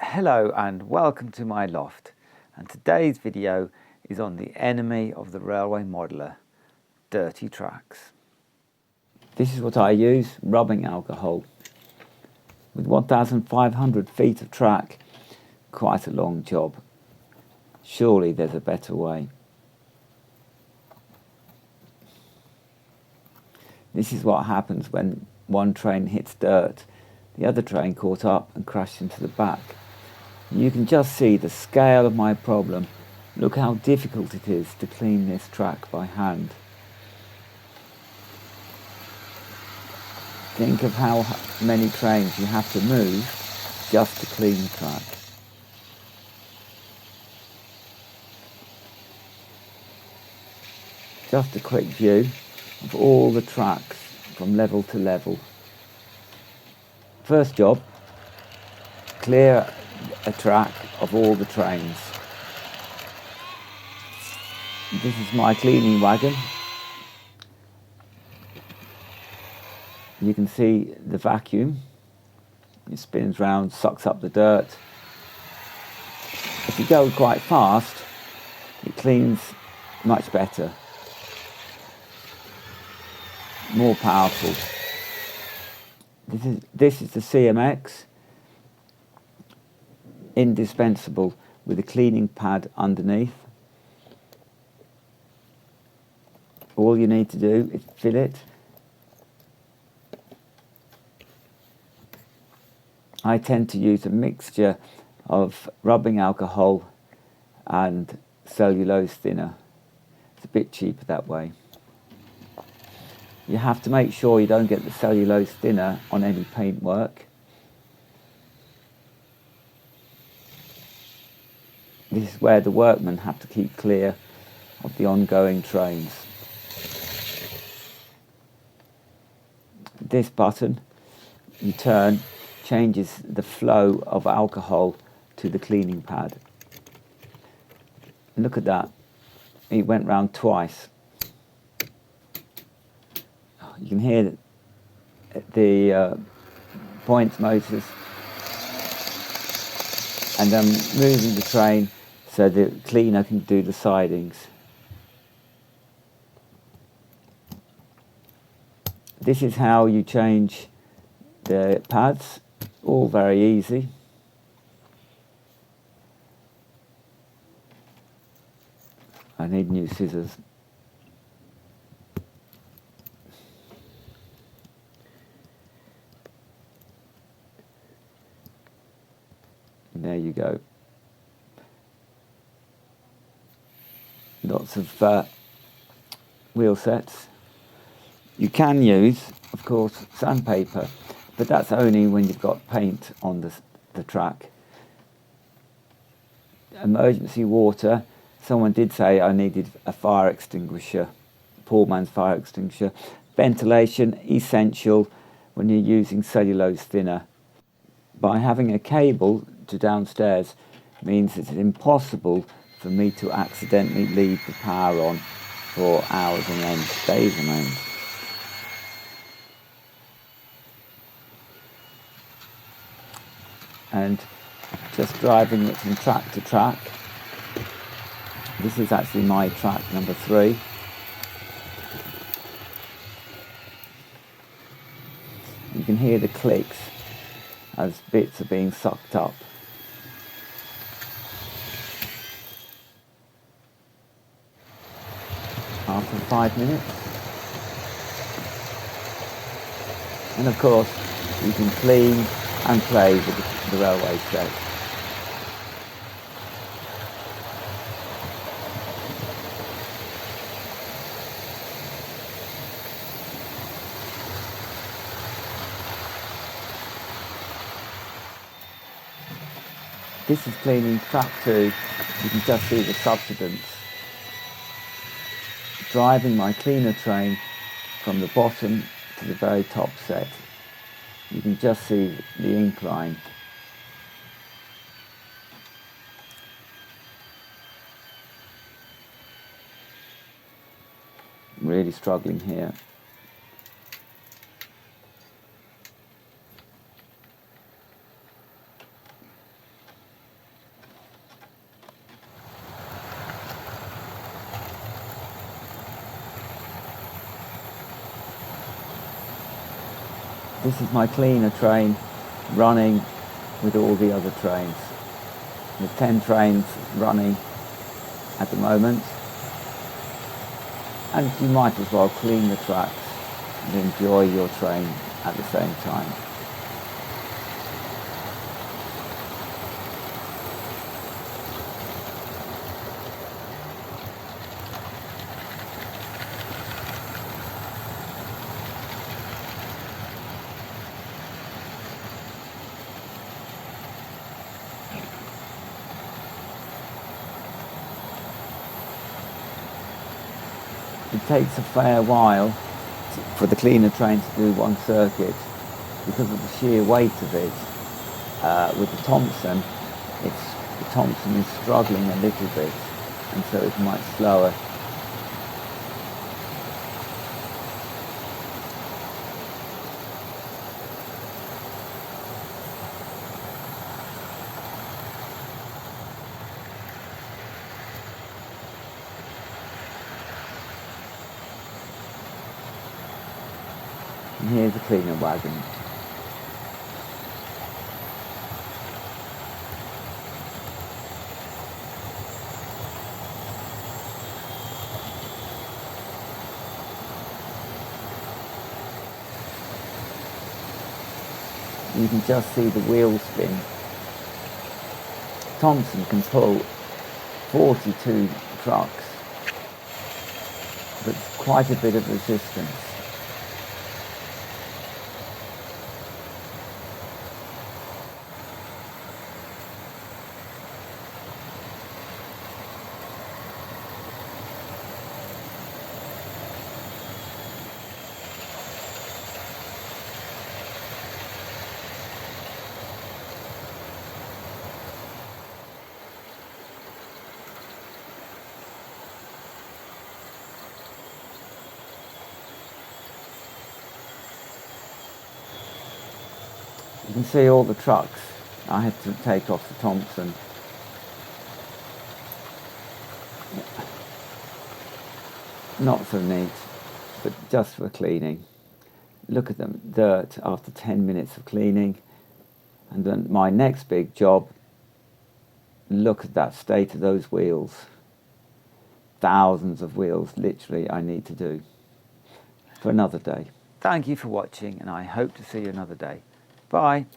Hello and welcome to my loft, and today's video is on the enemy of the railway modeler, dirty tracks. This is what I use, rubbing alcohol. With 1,500 feet of track, quite a long job. Surely there's a better way. This is what happens when one train hits dirt. The other train caught up and crashed into the back. You can just see the scale of my problem. Look how difficult it is to clean this track by hand. Think of how many trains you have to move just to clean the track. Just a quick view of all the tracks from level to level. First job, clear a track of all the trains. This is my cleaning wagon. You can see the vacuum. It spins round, sucks up the dirt. If you go quite fast, it cleans much better. More powerful. This is the CMX. Indispensable, with a cleaning pad underneath. All you need to do is fill it. I tend to use a mixture of rubbing alcohol and cellulose thinner. It's a bit cheaper that way. You have to make sure you don't get the cellulose thinner on any paintwork. This is where the workmen have to keep clear of the ongoing trains. This button, you turn, changes the flow of alcohol to the cleaning pad. Look at that, it went round twice. You can hear the point motors, and I'm moving the train so the cleaner can do the sidings. This is how you change the pads, all very easy. I need new scissors. There you go. Lots of wheel sets. You can use, of course, sandpaper, but that's only when you've got paint on the track. Emergency water. Someone did say I needed a fire extinguisher, poor man's fire extinguisher. Ventilation, essential when you're using cellulose thinner. By having a cable to downstairs means it's impossible for me to accidentally leave the power on for hours on end, days on end. And just driving it from track to track. This is actually my track number 3. You can hear the clicks as bits are being sucked up. After 5 minutes. And of course, you can clean and play with the railway set. This is cleaning track 2. You can just see the subsidence. Driving my cleaner train from the bottom to the very top set. You can just see the incline. Really struggling here. This is my cleaner train running with all the other trains. There's 10 trains running at the moment, and you might as well clean the tracks and enjoy your train at the same time. It takes a fair while for the cleaner train to do one circuit because of the sheer weight of it. With the Thompson, the Thompson is struggling a little bit, and so it's much slower. And here's a cleaner wagon. You can just see the wheels spin. Thompson can pull 42 trucks, but quite a bit of resistance. You can see all the trucks. I had to take off the Thompson. Not so neat, but just for cleaning. Look at them, dirt after 10 minutes of cleaning. And then my next big job, look at that state of those wheels. Thousands of wheels, literally, I need to do for another day. Thank you for watching, and I hope to see you another day. Bye.